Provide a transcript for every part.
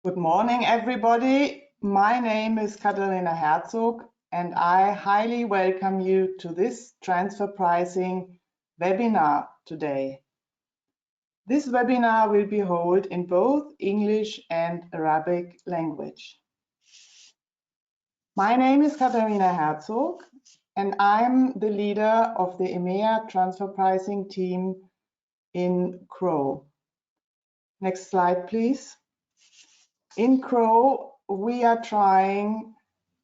Good morning, everybody. My name is Katharina Herzog, and I highly welcome you to this transfer pricing webinar today. This webinar will be held in both English and Arabic language. My name is Katharina Herzog, and I'm the leader of the EMEA transfer pricing team in CROW. Next slide, please. In CROW, we are trying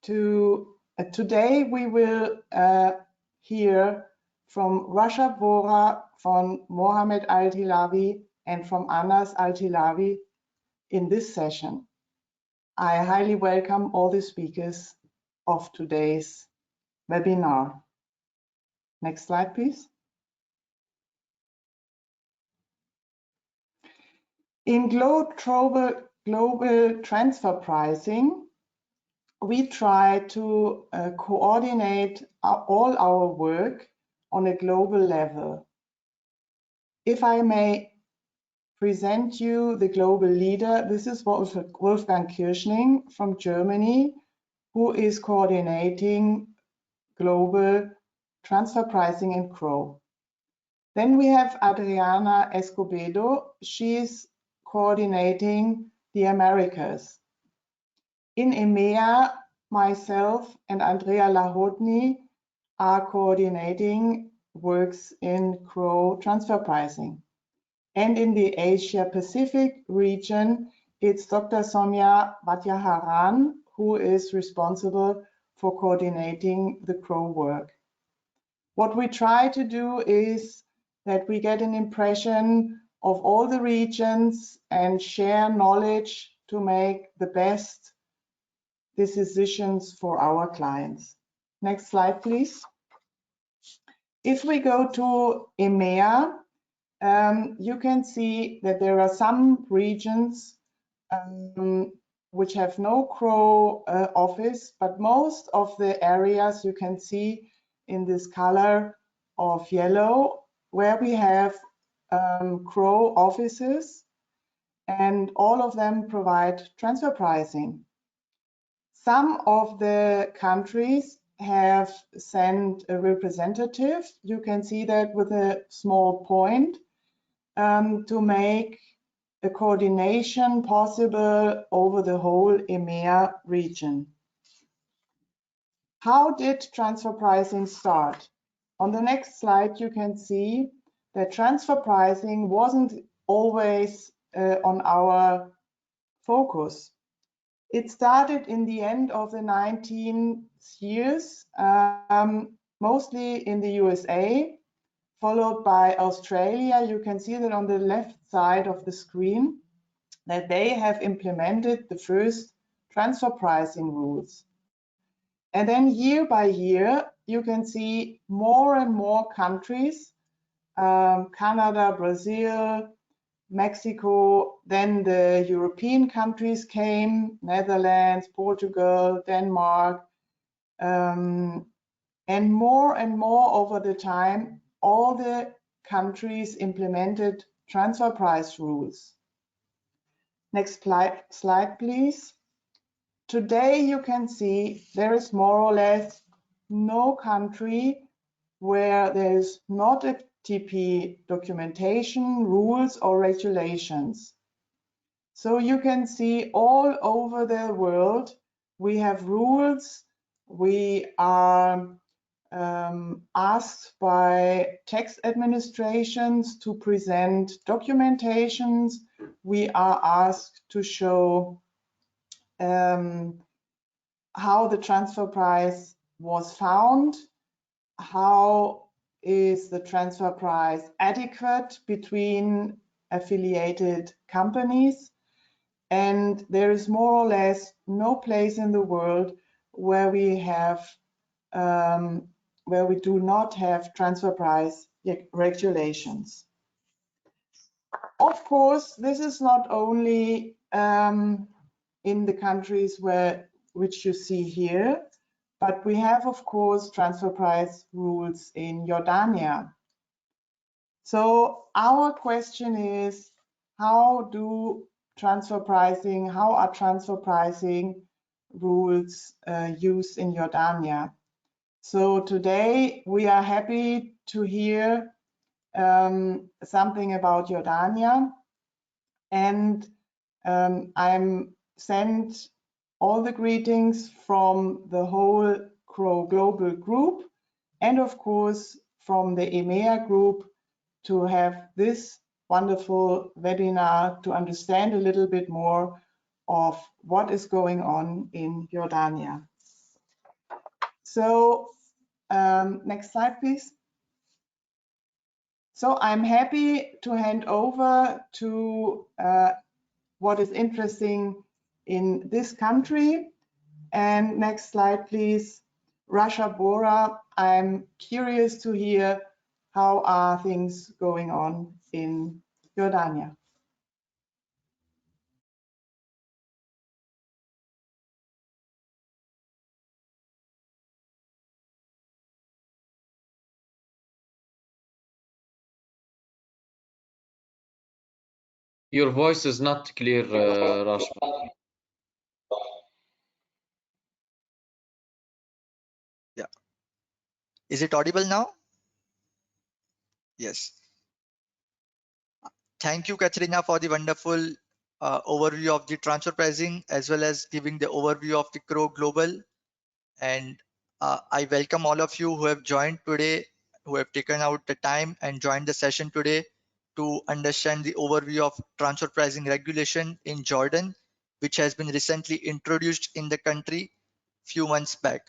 to, today we will hear from Rashad Vora, from Mohamed Al-Tilawi, and from Anas Al-Tilawi in this session. I highly welcome all the speakers of today's webinar. Next slide, please. In global transfer pricing, we try to coordinate all our work on a global level. If I may present you the global leader, this is Wolfgang Kirschning from Germany, who is coordinating global transfer pricing in CROW. Then we have Adriana Escobedo. She is coordinating the Americas. In EMEA, myself and Andrea Lahodny are coordinating works in CROW transfer pricing. And in the Asia Pacific region, it's Dr. Soumya Vatyaharan who is responsible for coordinating the CROW work. What we try to do is that we get an impression of all the regions and share knowledge to make the best decisions for our clients. Next slide, please. If we go to EMEA, you can see that there are some regions which have no CROW office, but most of the areas you can see in this color of yellow, where we have CROW offices, and all of them provide transfer pricing. Some of the countries have sent a representative. You can see that with a small point to make a coordination possible over the whole EMEA region. How did transfer pricing start? On the next slide, you can see that transfer pricing wasn't always on our focus. It started in the end of the 19th years, mostly in the USA, followed by Australia. You can see that on the left side of the screen that they have implemented the first transfer pricing rules. And then year by year, you can see more and more countries, Canada, Brazil, Mexico, then the European countries came, Netherlands, Portugal, Denmark, and more over the time, all the countries implemented transfer price rules. Next slide, please. Today you can see there is more or less no country where there is not a TP documentation, rules or regulations. So you can see all over the world we have rules. We are asked by tax administrations to present documentations. We are asked to show how the transfer price was found, how is the transfer price adequate between affiliated companies, and there is more or less no place in the world where we have where we do not have transfer price regulations. Of course, this is not only in the countries which you see here, but we have, of course, transfer price rules in Jordania. So our question is, how do transfer pricing, how are transfer pricing rules used in Jordania. So today we are happy to hear something about Jordania, and I'm sent all the greetings from the whole CRO Global Group, and of course from the EMEA group, to have this wonderful webinar to understand a little bit more of what is going on in Jordania. So next slide, please. So I'm happy to hand over to what is interesting in this country. And next slide, please. Rasha Bora, I'm curious to hear how are things going on in Jordania. Your voice is not clear, Rashma. Yeah. Is it audible now? Yes. Thank you, Katrina, for the wonderful overview of the transfer pricing, as well as giving the overview of the CRO Global. And I welcome all of you who have joined today, who have taken out the time and joined the session today to understand the overview of transfer pricing regulation in Jordan, which has been recently introduced in the country few months back.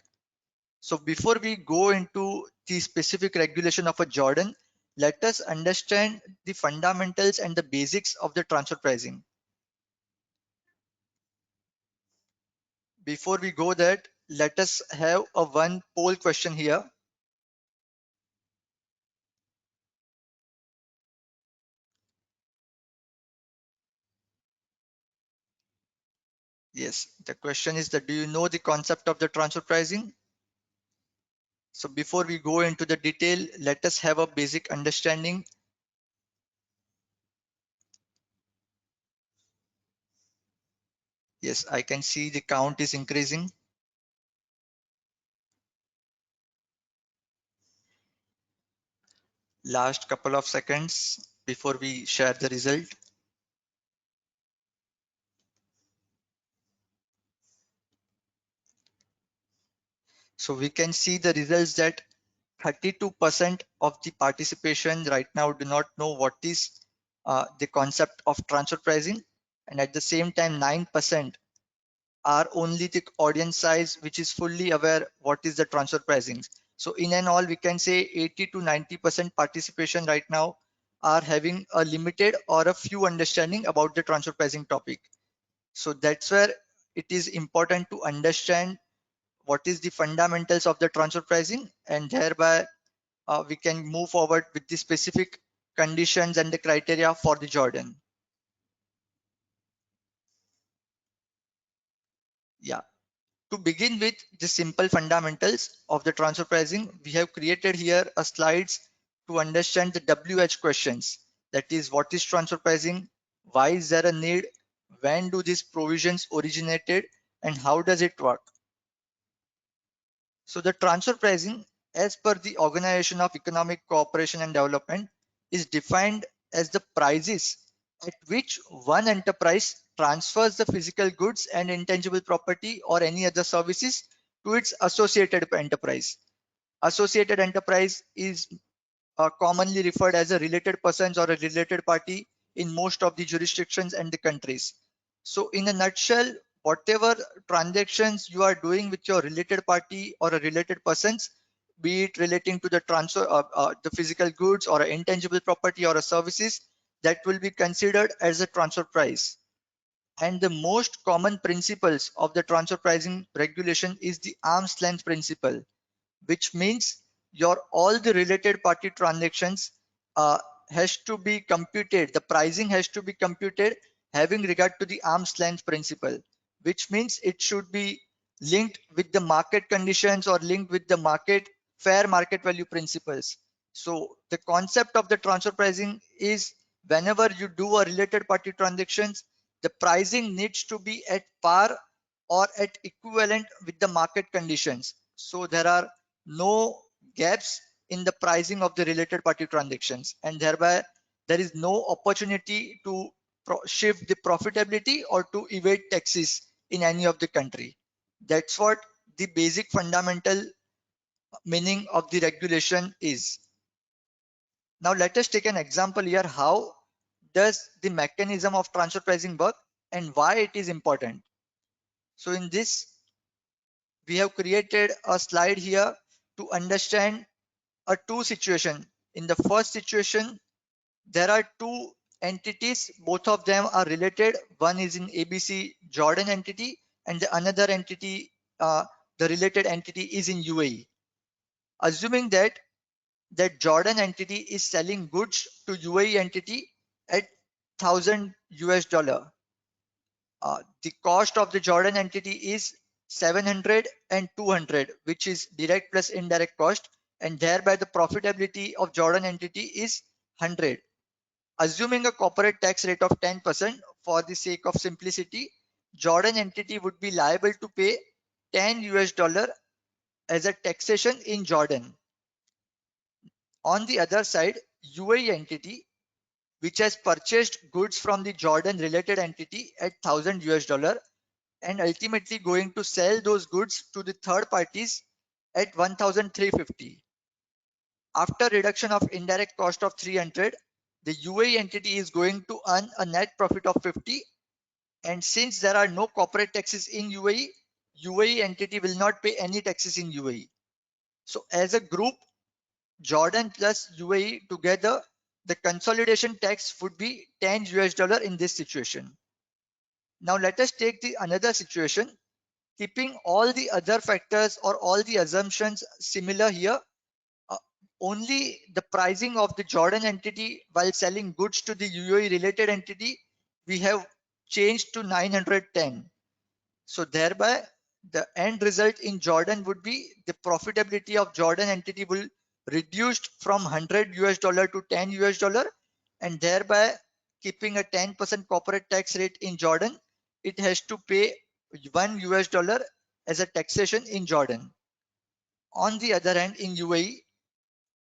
So before we go into the specific regulation of a Jordan, let us understand the fundamentals and the basics of the transfer pricing. Before we go that, let us have a one poll question here. Yes, the question is that do you know the concept of the transfer pricing? So before we go into the detail, let us have a basic understanding. Yes, I can see the count is increasing. Last couple of seconds before we share the result. So we can see the results that 32% of the participation right now do not know what is the concept of transfer pricing, and at the same time 9% are only the audience size which is fully aware what is the transfer pricing. So in and all, we can say 80 to 90% participation right now are having a limited or a few understanding about the transfer pricing topic. So that's where it is important to understand what is the fundamentals of the transfer pricing, and thereby we can move forward with the specific conditions and the criteria for the Jordan. Yeah. To begin with the simple fundamentals of the transfer pricing, we have created here a slides to understand the WH questions. That is, what is transfer pricing? Why is there a need? When do these provisions originated? And how does it work? So the transfer pricing, as per the Organization of Economic Cooperation and Development, is defined as the prices at which one enterprise transfers the physical goods and intangible property or any other services to its associated enterprise. Associated enterprise is commonly referred as a related persons or a related party in most of the jurisdictions and the countries. So in a nutshell, whatever transactions you are doing with your related party or a related persons, be it relating to the transfer of the physical goods or an intangible property or a services, that will be considered as a transfer price. And the most common principles of the transfer pricing regulation is the arm's length principle, which means your all the related party transactions has to be computed. The pricing has to be computed having regard to the arm's length principle, which means it should be linked with the market conditions or linked with the market fair market value principles. So the concept of the transfer pricing is whenever you do a related party transactions, the pricing needs to be at par or at equivalent with the market conditions. So there are no gaps in the pricing of the related party transactions, and thereby there is no opportunity to shift the profitability or to evade taxes in any of the country. That's what the basic fundamental meaning of the regulation is. Now let us take an example here. How does the mechanism of transfer pricing work and why it is important? So in this, we have created a slide here to understand a two situation. In the first situation, there are two entities, both of them are related. One is in ABC Jordan entity, and the another entity, the related entity is in UAE. Assuming that Jordan entity is selling goods to UAE entity at $1,000 US. The cost of the Jordan entity is 700 and 200, which is direct plus indirect cost, and thereby the profitability of Jordan entity is 100. Assuming a corporate tax rate of 10%, for the sake of simplicity, Jordan entity would be liable to pay $10 as a taxation in Jordan. On the other side, UAE entity, which has purchased goods from the Jordan related entity at $1,000 and ultimately going to sell those goods to the third parties at 1,350. After reduction of indirect cost of 300, the UAE entity is going to earn a net profit of 50. And since there are no corporate taxes in UAE, UAE entity will not pay any taxes in UAE. So as a group, Jordan plus UAE together, the consolidation tax would be $10 in this situation. Now let us take the another situation, keeping all the other factors or all the assumptions similar here. Only the pricing of the Jordan entity while selling goods to the UAE related entity, we have changed to 910. So thereby the end result in Jordan would be the profitability of Jordan entity will reduced from $100 to $10, and thereby keeping a 10% corporate tax rate in Jordan, it has to pay $1 as a taxation in Jordan. On the other hand, in UAE,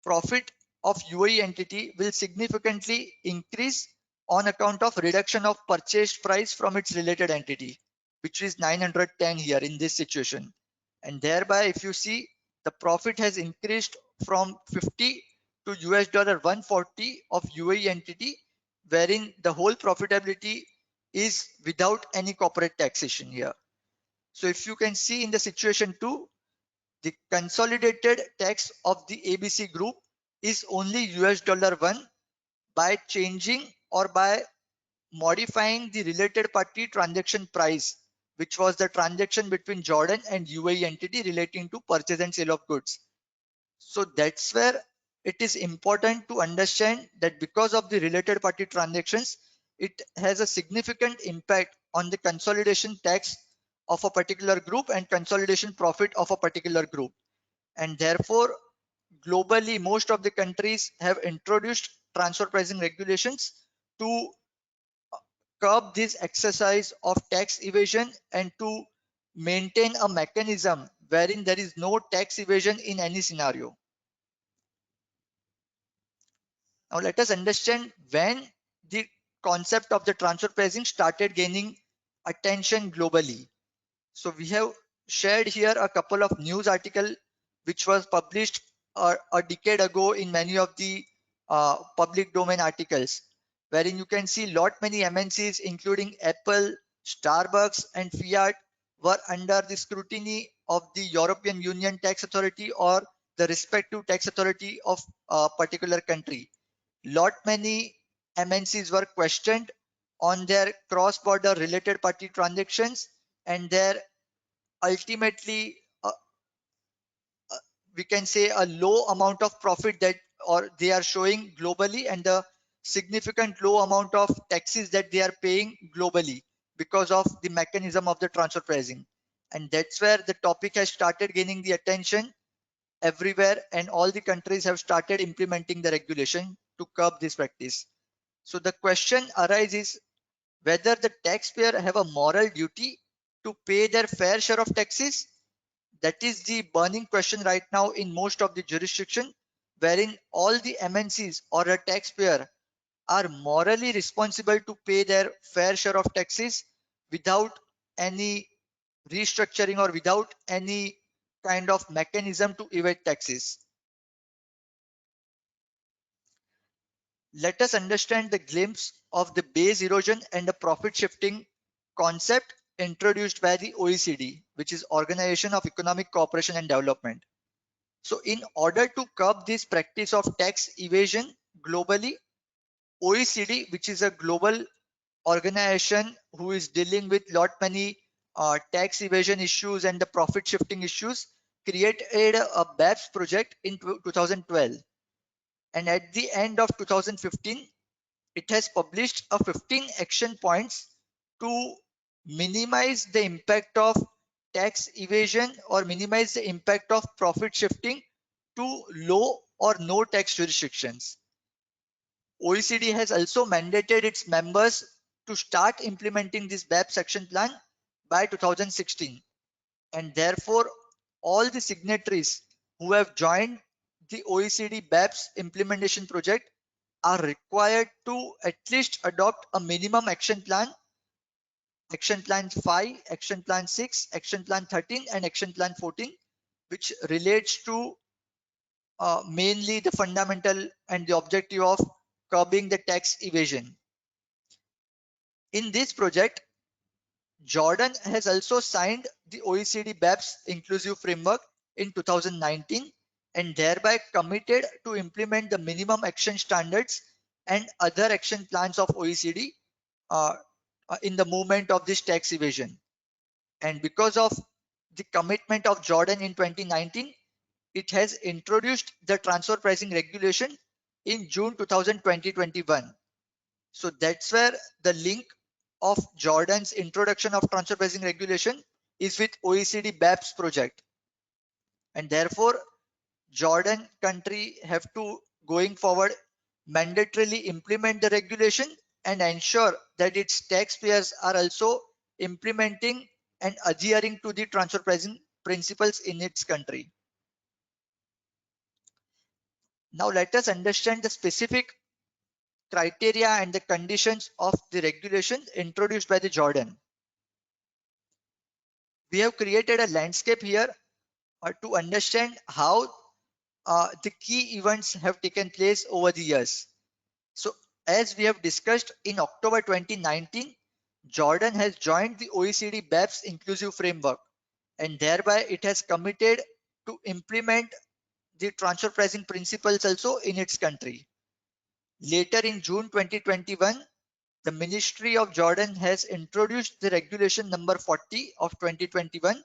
profit of UAE entity will significantly increase on account of reduction of purchase price from its related entity, which is 910 here in this situation. And thereby, if you see, the profit has increased from 50 to $140 of UAE entity, wherein the whole profitability is without any corporate taxation here. So if you can see in the situation 2, the consolidated tax of the ABC group is only $1 by changing or by modifying the related party transaction price, which was the transaction between Jordan and UAE entity relating to purchase and sale of goods. So that's where it is important to understand that because of the related party transactions, it has a significant impact on the consolidation tax of a particular group and consolidation profit of a particular group. And therefore, globally, most of the countries have introduced transfer pricing regulations to curb this exercise of tax evasion and to maintain a mechanism wherein there is no tax evasion in any scenario. Now let us understand when the concept of the transfer pricing started gaining attention globally. So we have shared here a couple of news articles which was published a decade ago in many of the public domain articles, wherein you can see lot many MNCs including Apple, Starbucks and Fiat were under the scrutiny of the European Union tax authority or the respective tax authority of a particular country. Lot many MNCs were questioned on their cross-border related party transactions and their ultimately we can say a low amount of profit that or they are showing globally and the significant low amount of taxes that they are paying globally because of the mechanism of the transfer pricing. And that's where the topic has started gaining the attention everywhere, and all the countries have started implementing the regulation to curb this practice. So the question arises, whether the taxpayer have a moral duty to pay their fair share of taxes. That is the burning question right now in most of the jurisdiction, wherein all the MNCs or a taxpayer are morally responsible to pay their fair share of taxes without any restructuring or without any kind of mechanism to evade taxes. Let us understand the glimpse of the base erosion and the profit shifting concept introduced by the OECD, which is Organization of Economic Cooperation and Development. So in order to curb this practice of tax evasion globally, OECD, which is a global organization who is dealing with lot many tax evasion issues and the profit shifting issues, created a BEPS project in 2012. And at the end of 2015, it has published a 15 action points to minimize the impact of tax evasion or minimize the impact of profit shifting to low or no tax jurisdictions. OECD has also mandated its members to start implementing this BEPS action plan by 2016. And therefore, all the signatories who have joined the OECD BEPS implementation project are required to at least adopt a minimum action plan, Action Plan 5, Action Plan 6, Action Plan 13, and Action Plan 14, which relates to mainly the fundamental and the objective of curbing the tax evasion. In this project, Jordan has also signed the OECD BEPS inclusive framework in 2019 and thereby committed to implement the minimum action standards and other action plans of OECD in the movement of this tax evasion. And because of the commitment of Jordan in 2019, it has introduced the transfer pricing regulation in June 2021. So that's where the link of Jordan's introduction of transfer pricing regulation is with OECD BEPS project. And therefore, Jordan country have to, going forward, mandatorily implement the regulation and ensure that its taxpayers are also implementing and adhering to the transfer pricing principles in its country. Now let us understand the specific criteria and the conditions of the regulation introduced by the Jordan. We have created a landscape here to understand how the key events have taken place over the years. So as we have discussed, in October 2019, Jordan has joined the OECD BEPS inclusive framework, and thereby it has committed to implement the transfer pricing principles also in its country. Later in June 2021, the Ministry of Jordan has introduced the regulation number 40 of 2021,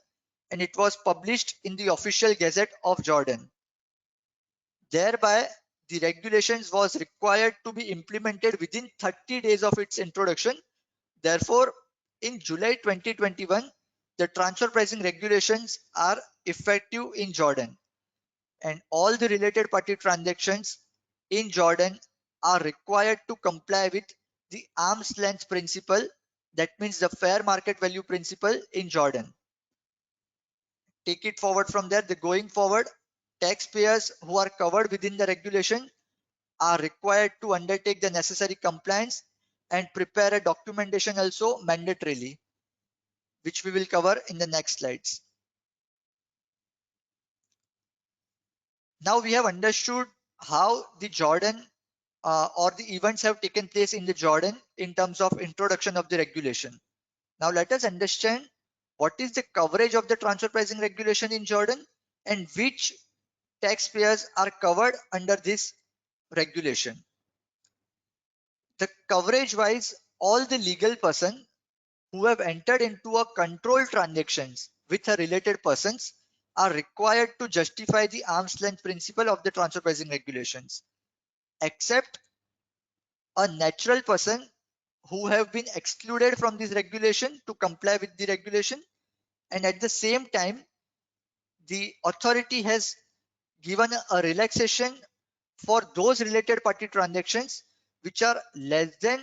and it was published in the official Gazette of Jordan. Thereby, the regulations was required to be implemented within 30 days of its introduction. Therefore, in July 2021, the transfer pricing regulations are effective in Jordan, and all the related party transactions in Jordan are required to comply with the arm's length principle, that means the fair market value principle in Jordan. Take it forward from there, the going forward, taxpayers who are covered within the regulation are required to undertake the necessary compliance and prepare a documentation also mandatorily, which we will cover in the next slides. Now we have understood how the Jordan or the events have taken place in the Jordan in terms of introduction of the regulation. Now let us understand what is the coverage of the transfer pricing regulation in Jordan and which taxpayers are covered under this regulation. The coverage wise, all the legal person who have entered into a controlled transactions with a related persons are required to justify the arm's length principle of the transfer pricing regulations, except a natural person who have been excluded from this regulation to comply with the regulation, and at the same time the authority has given a relaxation for those related party transactions which are less than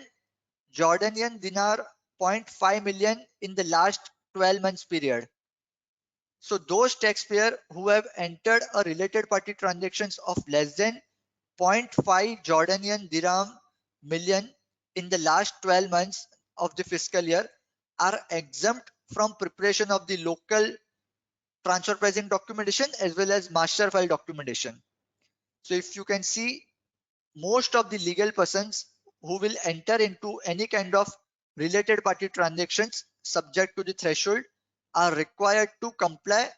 Jordanian dinar 0.5 million in the last 12 months period. So those taxpayers who have entered a related party transactions of less than 0.5 Jordanian dirham million in the last 12 months of the fiscal year are exempt from preparation of the local transfer pricing documentation as well as master file documentation. So if you can see, most of the legal persons who will enter into any kind of related party transactions subject to the threshold are required to comply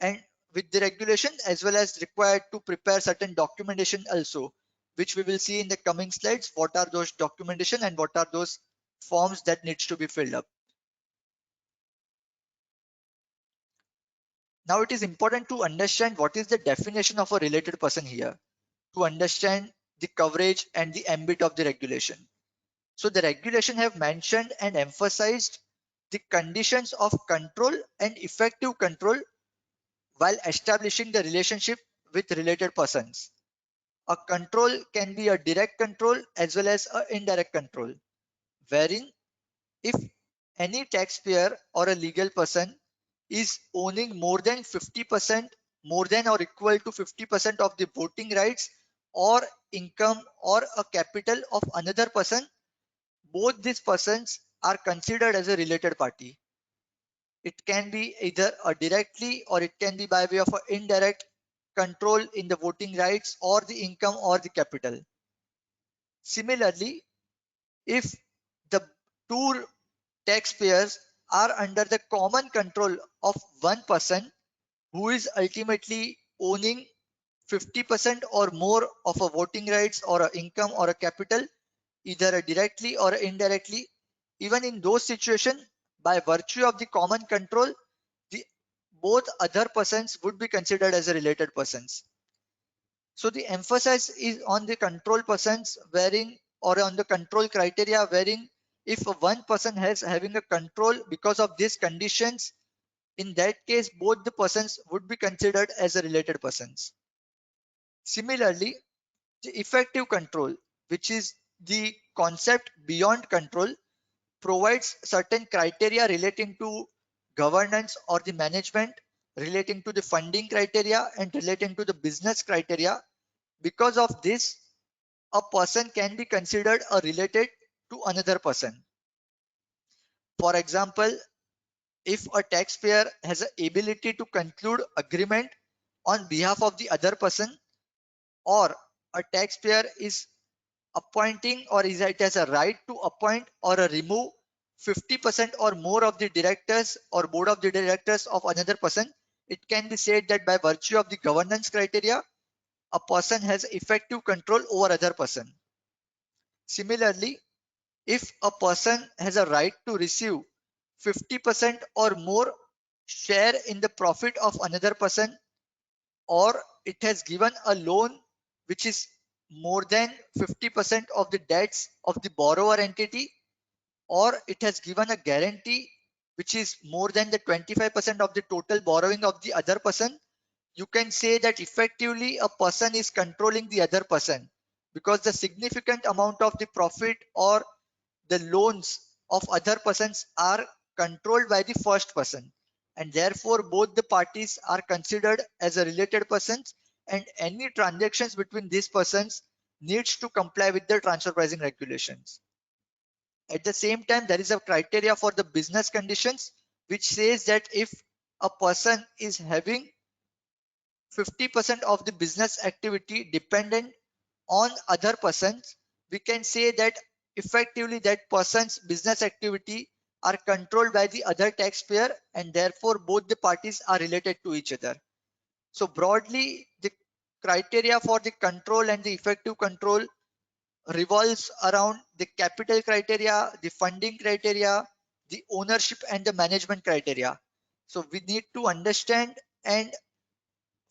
and with the regulation as well as required to prepare certain documentation also, which we will see in the coming slides. What are those documentation and what are those forms that needs to be filled up. Now it is important to understand what is the definition of a related person here to understand the coverage and the ambit of the regulation. So the regulation have mentioned and emphasized the conditions of control and effective control while establishing the relationship with related persons. A control can be a direct control as well as an indirect control, wherein if any taxpayer or a legal person is owning more than 50%, more than or equal to 50% of the voting rights or income or a capital of another person, both these persons are considered as a related party. It can be either a directly or it can be by way of an indirect control in the voting rights or the income or the capital. Similarly, if the two taxpayers are under the common control of one person who is ultimately owning 50% or more of a voting rights or a income or a capital, either directly or indirectly, even in those situations, by virtue of the common control, the both other persons would be considered as a related persons. So the emphasis is on the control persons wherein or on the control criteria wherein if one person has having a control because of these conditions, in that case both the persons would be considered as a related persons. Similarly, the effective control, which is the concept beyond control, provides certain criteria relating to governance or the management, relating to the funding criteria and relating to the business criteria. Because of this, a person can be considered a related to another person. For example, if a taxpayer has the ability to conclude agreement on behalf of the other person, or a taxpayer is appointing or it has a right to appoint or remove 50% or more of the directors or board of the directors of another person, it can be said that by virtue of the governance criteria, a person has effective control over other person. Similarly, if a person has a right to receive 50% or more share in the profit of another person, or it has given a loan which is more than 50% of the debts of the borrower entity, or it has given a guarantee which is more than the 25% of the total borrowing of the other person, you can say that effectively a person is controlling the other person because the significant amount of the profit or the loans of other persons are controlled by the first person, and therefore both the parties are considered as a related persons, and any transactions between these persons needs to comply with the transfer pricing regulations. At the same time, there is a criteria for the business conditions which says that if a person is having 50% of the business activity dependent on other persons, we can say that effectively that person's business activity are controlled by the other taxpayer, and therefore both the parties are related to each other. So broadly, the criteria for the control and the effective control revolves around the capital criteria, the funding criteria, the ownership and the management criteria. So we need to understand and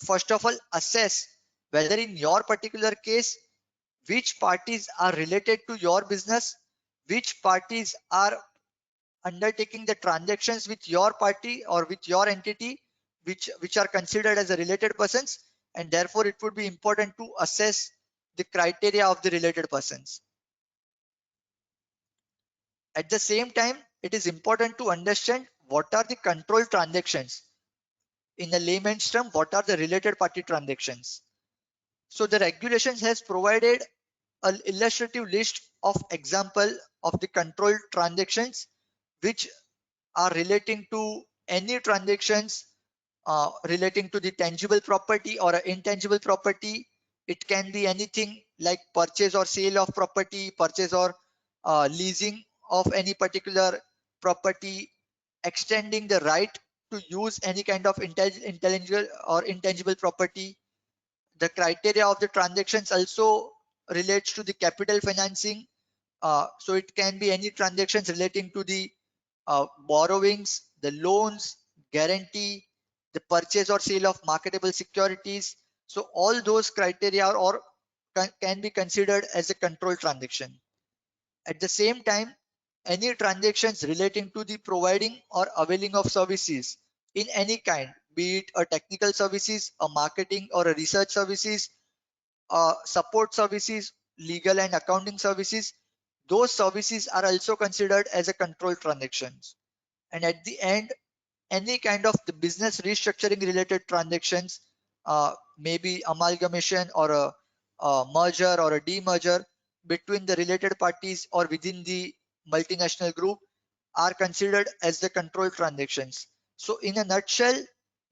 first of all assess whether in your particular case which parties are related to your business, which parties are undertaking the transactions with your party or with your entity, which are considered as a related persons, and therefore it would be important to assess the criteria of the related persons. At the same time, it is important to understand what are the controlled transactions. In the layman's term, what are the related party transactions? So the regulations has provided an illustrative list of example of the controlled transactions which are relating to any transactions relating to the tangible property or an intangible property. It can be anything like purchase or sale of property, purchase or leasing of any particular property, extending the right to use any kind of intelligible or intangible property. The criteria of the transactions also relates to the capital financing. So it can be any transactions relating to the borrowings, the loans, guarantee, the purchase or sale of marketable securities. So all those criteria or can be considered as a controlled transaction. At the same time, any transactions relating to the providing or availing of services in any kind, be it a technical services, a marketing or a research services, support services, legal and accounting services, those services are also considered as a controlled transactions. And at the end, any kind of the business restructuring related transactions, maybe amalgamation or a merger or a demerger between the related parties or within the multinational group are considered as the controlled transactions. So in a nutshell,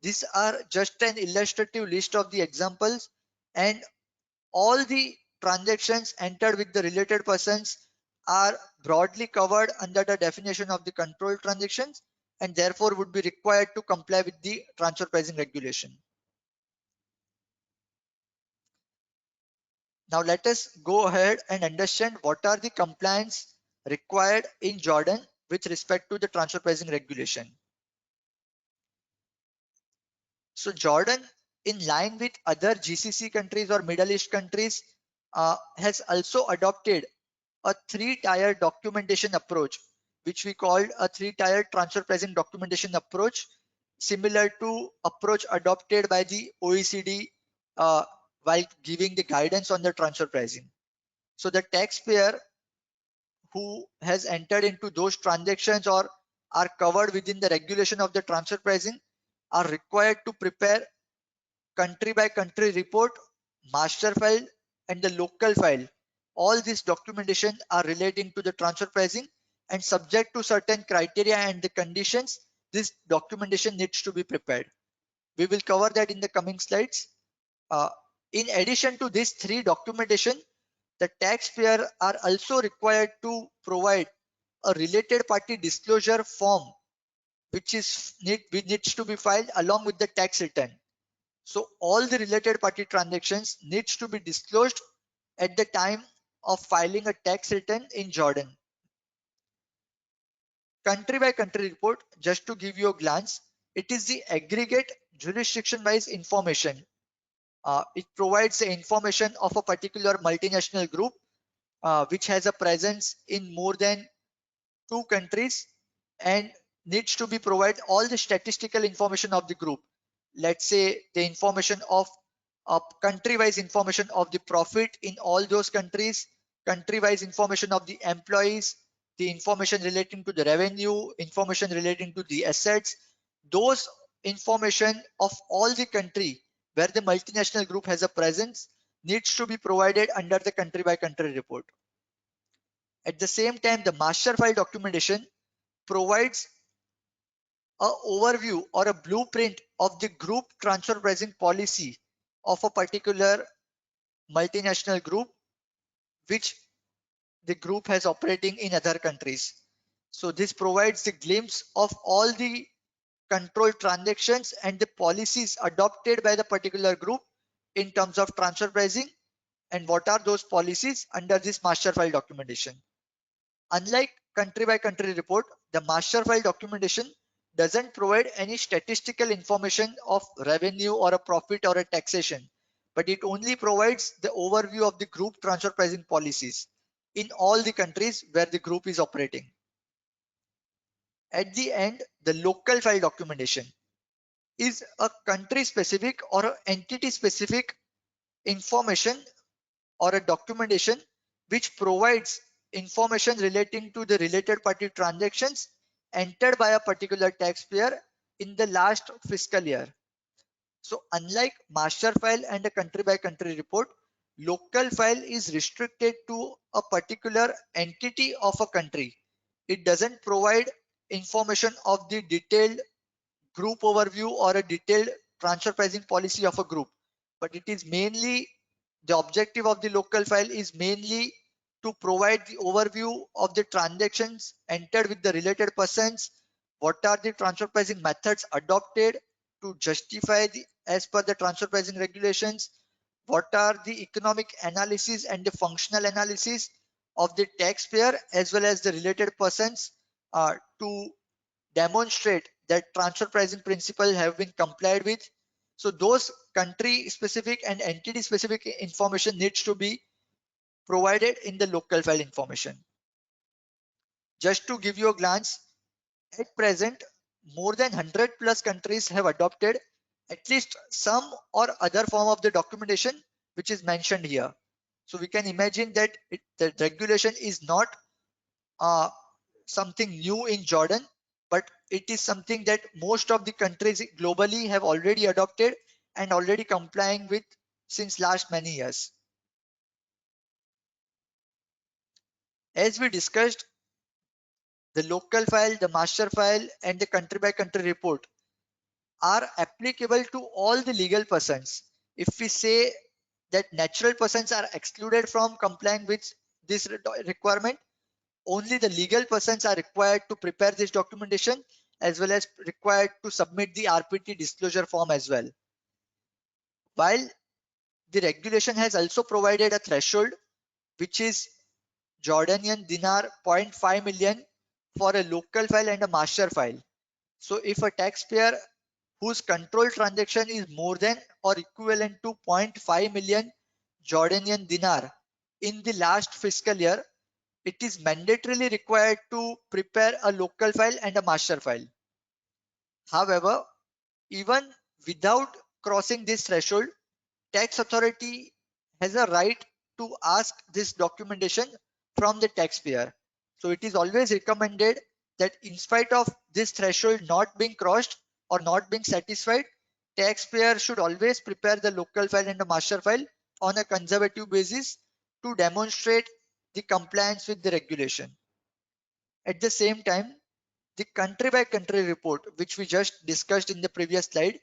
these are just an illustrative list of the examples, and all the transactions entered with the related persons are broadly covered under the definition of the controlled transactions and therefore would be required to comply with the transfer pricing regulation. Now let us go ahead and understand what are the compliance required in Jordan with respect to the transfer pricing regulation. So Jordan, in line with other GCC countries or Middle East countries, has also adopted a three-tier documentation approach, which we called a three-tier transfer pricing documentation approach, similar to approach adopted by the OECD while giving the guidance on the transfer pricing. So the taxpayer who has entered into those transactions or are covered within the regulation of the transfer pricing are required to prepare country by country report, master file, and the local file. All these documentation are relating to the transfer pricing, and subject to certain criteria and the conditions, this documentation needs to be prepared. We will cover that in the coming slides. In addition to these three documentation, the taxpayer are also required to provide a related party disclosure form, which needs to be filed along with the tax return. So all the related party transactions needs to be disclosed at the time of filing a tax return in Jordan. Country by country report, just to give you a glance, it is the aggregate jurisdiction wise information. It provides the information of a particular multinational group which has a presence in more than 2 countries and needs to be provided all the statistical information of the group. Let's say the information of country-wise information of the profit in all those countries, country-wise information of the employees, the information relating to the revenue, information relating to the assets, those information of all the country where the multinational group has a presence needs to be provided under the country by country report. At the same time, the master file documentation provides an overview or a blueprint of the group transfer pricing policy of a particular multinational group which the group has operating in other countries. So this provides the glimpse of all the controlled transactions and the policies adopted by the particular group in terms of transfer pricing and what are those policies under this master file documentation. Unlike country by country report, the master file documentation doesn't provide any statistical information of revenue or a profit or a taxation, but it only provides the overview of the group transfer pricing policies in all the countries where the group is operating. At the end, the local file documentation is a country specific or entity specific information or a documentation which provides information relating to the related party transactions entered by a particular taxpayer in the last fiscal year. So unlike master file and a country by country report, local file is restricted to a particular entity of a country. It doesn't provide information of the detailed group overview or a detailed transfer pricing policy of a group, but it is mainly, the objective of the local file is mainly to provide the overview of the transactions entered with the related persons, what are the transfer pricing methods adopted to justify the as per the transfer pricing regulations, what are the economic analysis and the functional analysis of the taxpayer as well as the related persons to demonstrate that transfer pricing principles have been complied with. So those country specific and entity specific information needs to be provided in the local file information. Just to give you a glance, at present, more than 100 plus countries have adopted at least some or other form of the documentation which is mentioned here. So we can imagine that the regulation is not something new in Jordan, but it is something that most of the countries globally have already adopted and already complying with since last many years. As we discussed, the local file, the master file, and the country by country report are applicable to all the legal persons. If we say that natural persons are excluded from complying with this requirement, only the legal persons are required to prepare this documentation as well as required to submit the RPT disclosure form as well. While the regulation has also provided a threshold which is Jordanian dinar 0.5 million for a local file and a master file. So if a taxpayer whose control transaction is more than or equivalent to 0.5 million Jordanian dinar in the last fiscal year, it is mandatorily required to prepare a local file and a master file. However, even without crossing this threshold, tax authority has a right to ask this documentation from the taxpayer. So it is always recommended that in spite of this threshold not being crossed or not being satisfied, taxpayer should always prepare the local file and the master file on a conservative basis to demonstrate the compliance with the regulation. At the same time, the country by country report, which we just discussed in the previous slide,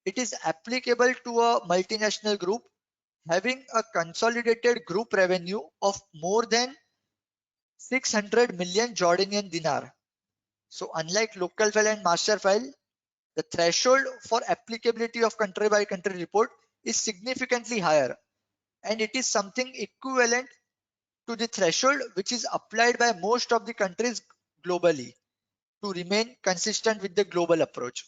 it is applicable to a multinational group having a consolidated group revenue of more than 600 million Jordanian dinar. So unlike local file and master file, the threshold for applicability of country by country report is significantly higher, and it is something equivalent to the threshold which is applied by most of the countries globally to remain consistent with the global approach.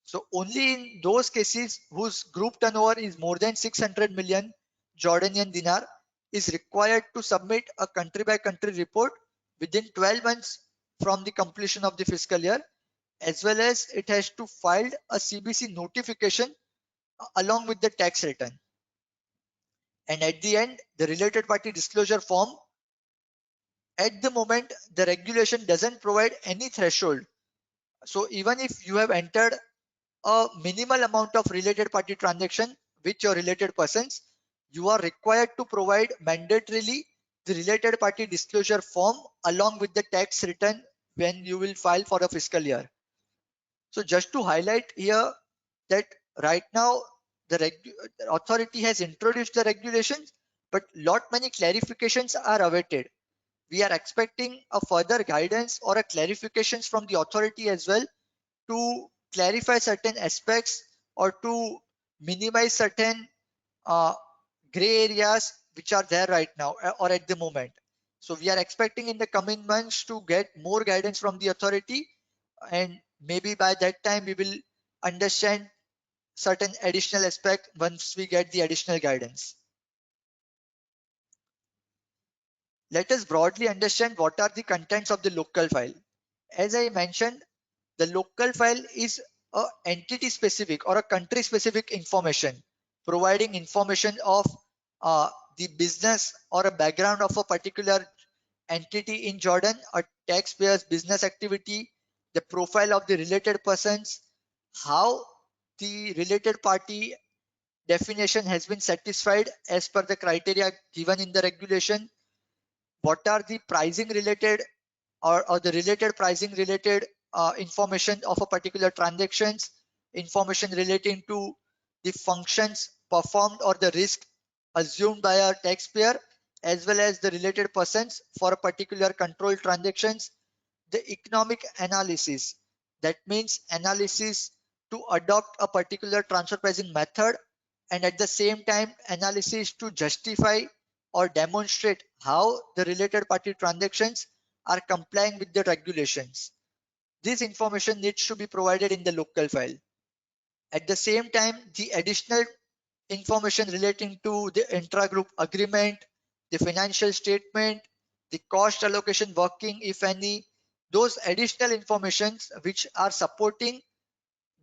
So only in those cases whose group turnover is more than 600 million Jordanian dinar is required to submit a country by country report within 12 months from the completion of the fiscal year, as well as it has to file a CBC notification along with the tax return. And at the end, the related party disclosure form, at the moment, the regulation doesn't provide any threshold. So even if you have entered a minimal amount of related party transaction with your related persons, you are required to provide mandatorily the related party disclosure form along with the tax return when you will file for a fiscal year. So just to highlight here that right now the authority has introduced the regulations, but many clarifications are awaited. We are expecting a further guidance or a clarifications from the authority as well to clarify certain aspects or to minimize certain gray areas which are there right now or at the moment. So we are expecting in the coming months to get more guidance from the authority, and maybe by that time we will understand certain additional aspect once we get the additional guidance. Let us broadly understand what are the contents of the local file. As I mentioned, the local file is a entity specific or a country specific information, providing information of the business or a background of a particular entity in Jordan, a taxpayer's business activity, the profile of the related persons, how the related party definition has been satisfied as per the criteria given in the regulation, what are the pricing related or the related pricing related information of a particular transactions, information relating to the functions performed or the risk assumed by a taxpayer, as well as the related persons for a particular controlled transactions, the economic analysis, that means analysis to adopt a particular transfer pricing method, and at the same time analysis to justify or demonstrate how the related party transactions are complying with the regulations. This information needs to be provided in the local file. At the same time, the additional information relating to the intra-group agreement, the financial statement, the cost allocation working, if any, those additional informations which are supporting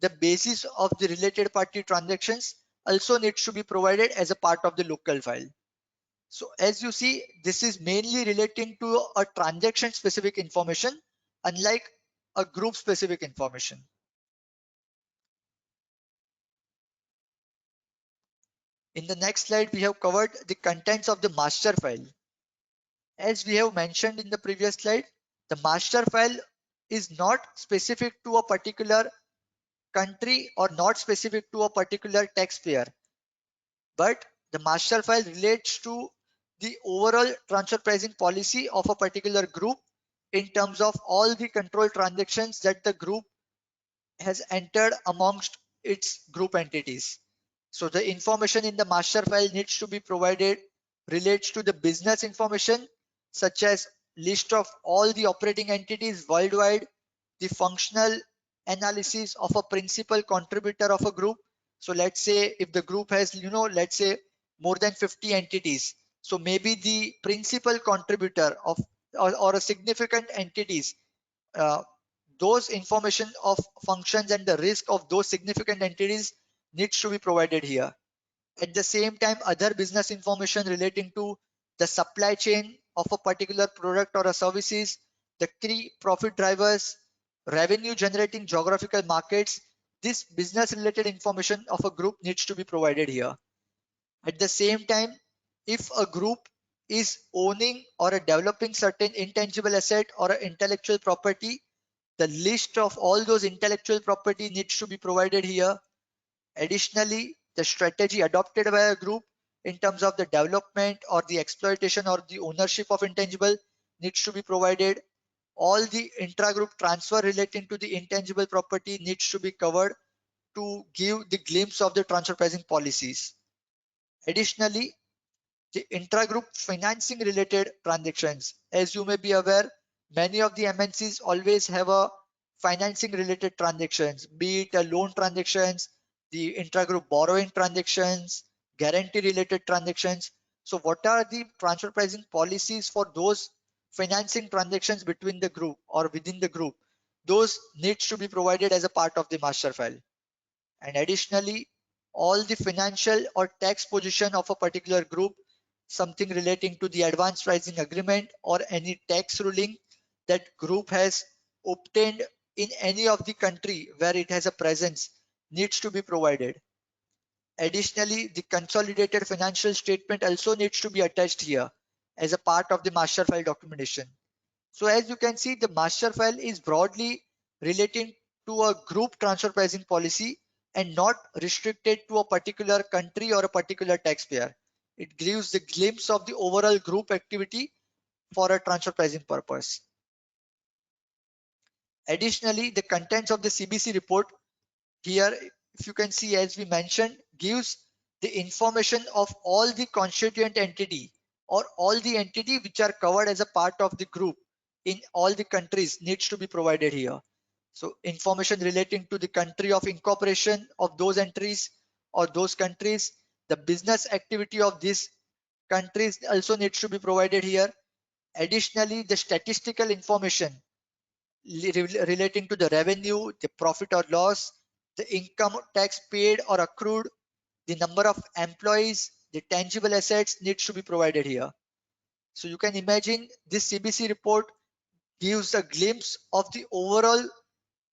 the basis of the related party transactions also needs to be provided as a part of the local file. So as you see, this is mainly relating to a transaction specific information, unlike a group specific information. In the next slide, we have covered the contents of the master file. As we have mentioned in the previous slide, the master file is not specific to a particular country or not specific to a particular taxpayer, but the master file relates to the overall transfer pricing policy of a particular group in terms of all the control transactions that the group has entered amongst its group entities. So the information in the master file needs to be provided relates to the business information such as list of all the operating entities worldwide, the functional analysis of a principal contributor of a group. So let's say if the group has, let's say more than 50 entities. So maybe the principal contributor of or a significant entities, uh, those information of functions and the risk of those significant entities needs to be provided here. At the same time, other business information relating to the supply chain of a particular product or a services, the key profit drivers, revenue generating geographical markets, this business related information of a group needs to be provided here. At the same time, if a group is owning or developing certain intangible asset or intellectual property, the list of all those intellectual property needs to be provided here. Additionally, the strategy adopted by a group in terms of the development or the exploitation or the ownership of intangible needs to be provided. All the intra-group transfer relating to the intangible property needs to be covered to give the glimpse of the transfer pricing policies. Additionally, the intra-group financing related transactions. As you may be aware, many of the MNCs always have a financing related transactions, be it a loan transactions, the intra-group borrowing transactions, guarantee related transactions. So what are the transfer pricing policies for those financing transactions between the group or within the group? Those needs to be provided as a part of the master file. And additionally, all the financial or tax position of a particular group, something relating to the advanced pricing agreement or any tax ruling that group has obtained in any of the country where it has a presence, needs to be provided. Additionally, the consolidated financial statement also needs to be attached here as a part of the master file documentation. So as you can see, the master file is broadly relating to a group transfer pricing policy and not restricted to a particular country or a particular taxpayer. It gives the glimpse of the overall group activity for a transfer pricing purpose. Additionally, the contents of the CBC report here, if you can see, as we mentioned, gives the information of all the constituent entity or all the entity which are covered as a part of the group in all the countries needs to be provided here. So information relating to the country of incorporation of those entries or those countries, the business activity of these countries also needs to be provided here. Additionally, the statistical information relating to the revenue, the profit or loss, the income tax paid or accrued, the number of employees, the tangible assets needs to be provided here. So you can imagine this CBC report gives a glimpse of the overall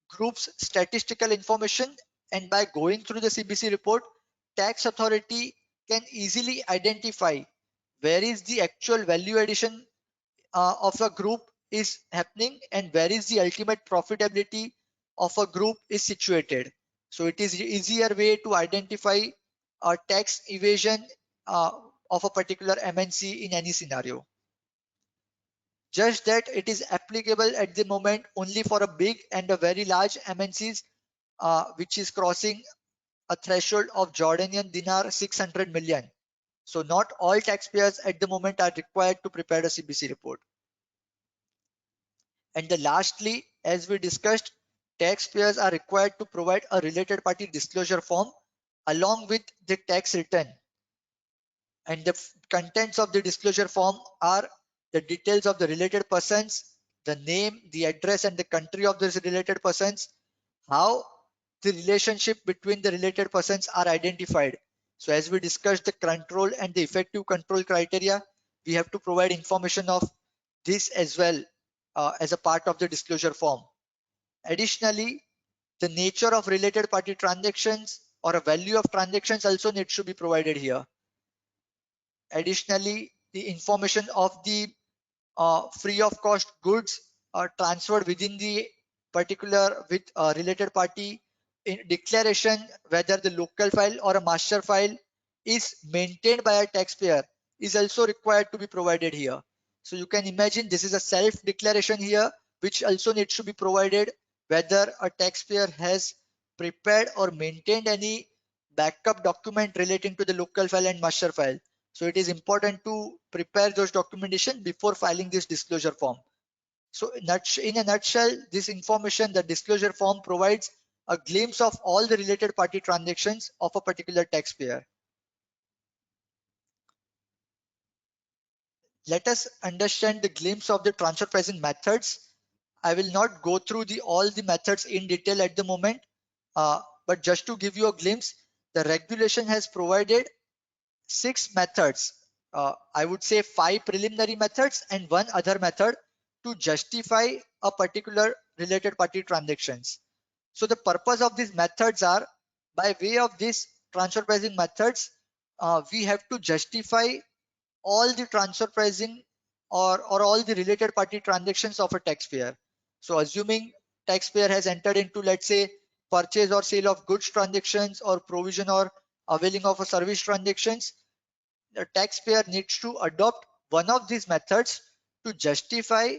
group's statistical information, and by going through the CBC report, tax authority can easily identify where is the actual value addition of a group is happening and where is the ultimate profitability of a group is situated. So it is easier way to identify a tax evasion of a particular MNC in any scenario. Just that it is applicable at the moment only for a big and a very large MNCs, which is crossing a threshold of Jordanian dinar 600 million. So not all taxpayers at the moment are required to prepare a CBC report. And lastly, as we discussed, taxpayers are required to provide a related party disclosure form along with the tax return. And the contents of the disclosure form are the details of the related persons, the name, the address, and the country of those related persons, how the relationship between the related persons are identified. So as we discussed the control and the effective control criteria, we have to provide information of this as well as a part of the disclosure form. Additionally, the nature of related party transactions or a value of transactions also needs to be provided here. Additionally, the information of the free of cost goods are transferred within the particular with related party in declaration, whether the local file or a master file is maintained by a taxpayer is also required to be provided here. So you can imagine this is a self declaration here which also needs to be provided, whether a taxpayer has prepared or maintained any backup document relating to the local file and master file. So it is important to prepare those documentation before filing this disclosure form. So in a nutshell, this information, the disclosure form provides a glimpse of all the related party transactions of a particular taxpayer. Let us understand the glimpse of the transfer pricing methods. I will not go through all the methods in detail at the moment, but just to give you a glimpse, the regulation has provided 6 methods. I would say 5 preliminary methods and 1 other method to justify a particular related party transactions. So the purpose of these methods are, by way of these transfer pricing methods, we have to justify all the transfer pricing or all the related party transactions of a taxpayer. So assuming taxpayer has entered into, let's say, purchase or sale of goods transactions or provision or availing of a service transactions, the taxpayer needs to adopt one of these methods to justify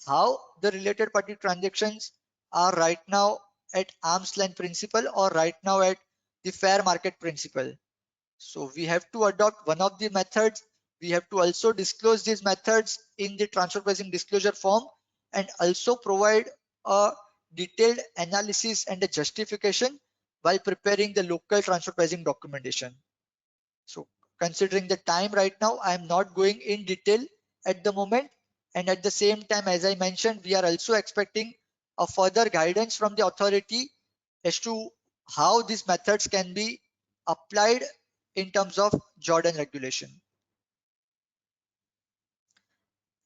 how the related party transactions are right now at arm's length principle or right now at the fair market principle. So we have to adopt one of the methods. We have to also disclose these methods in the transfer pricing disclosure form and also provide a detailed analysis and a justification while preparing the local transfer pricing documentation. So considering the time right now, I am not going in detail at the moment. And at the same time, as I mentioned, we are also expecting a further guidance from the authority as to how these methods can be applied in terms of Jordan regulation.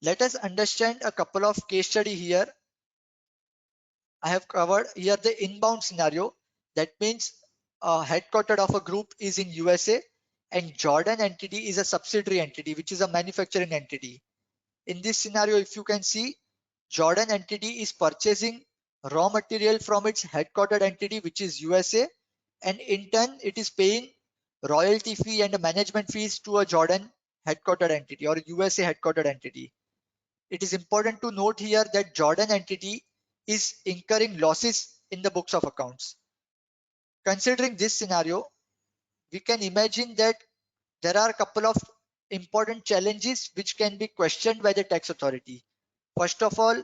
Let us understand a couple of case study here. I have covered here the inbound scenario. That means headquartered of a group is in USA and Jordan entity is a subsidiary entity, which is a manufacturing entity. In this scenario, if you can see, Jordan entity is purchasing raw material from its headquartered entity, which is USA, and in turn, it is paying royalty fee and management fees to a Jordan headquartered entity or USA headquartered entity. It is important to note here that Jordan entity is incurring losses in the books of accounts. Considering this scenario, we can imagine that there are a couple of important challenges which can be questioned by the tax authority. First of all,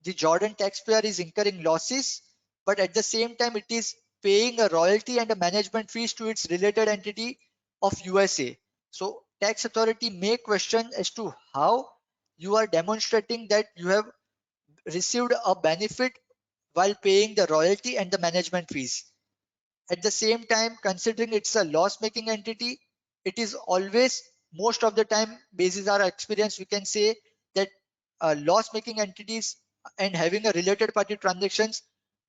the Jordan taxpayer is incurring losses, but at the same time, it is paying a royalty and a management fees to its related entity of USA. So tax authority may question as to how you are demonstrating that you have received a benefit while paying the royalty and the management fees. At the same time, considering it's a loss-making entity, it is always most of the time, basis our experience, we can say that loss-making entities and having a related party transactions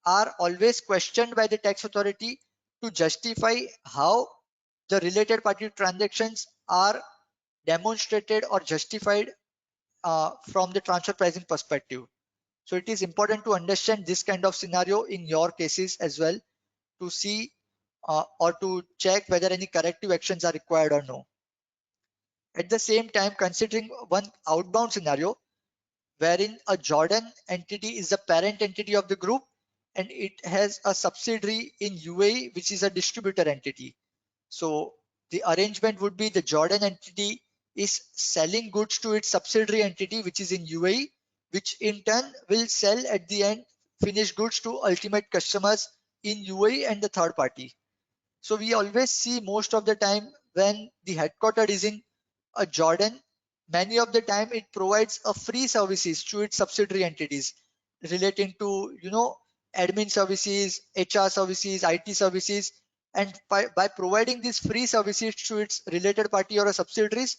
are always questioned by the tax authority to justify how the related party transactions are demonstrated or justified from the transfer pricing perspective. So it is important to understand this kind of scenario in your cases as well, to see or to check whether any corrective actions are required or no. At the same time, considering one outbound scenario wherein a Jordan entity is the parent entity of the group and it has a subsidiary in UAE, which is a distributor entity. So the arrangement would be the Jordan entity is selling goods to its subsidiary entity, which is in UAE, which in turn will sell at the end finished goods to ultimate customers in UAE and the third party. So we always see most of the time when the headquarters is in a Jordan, many of the time it provides a free services to its subsidiary entities relating to, you know, admin services, HR services, IT services, and by providing these free services to its related party or a subsidiaries,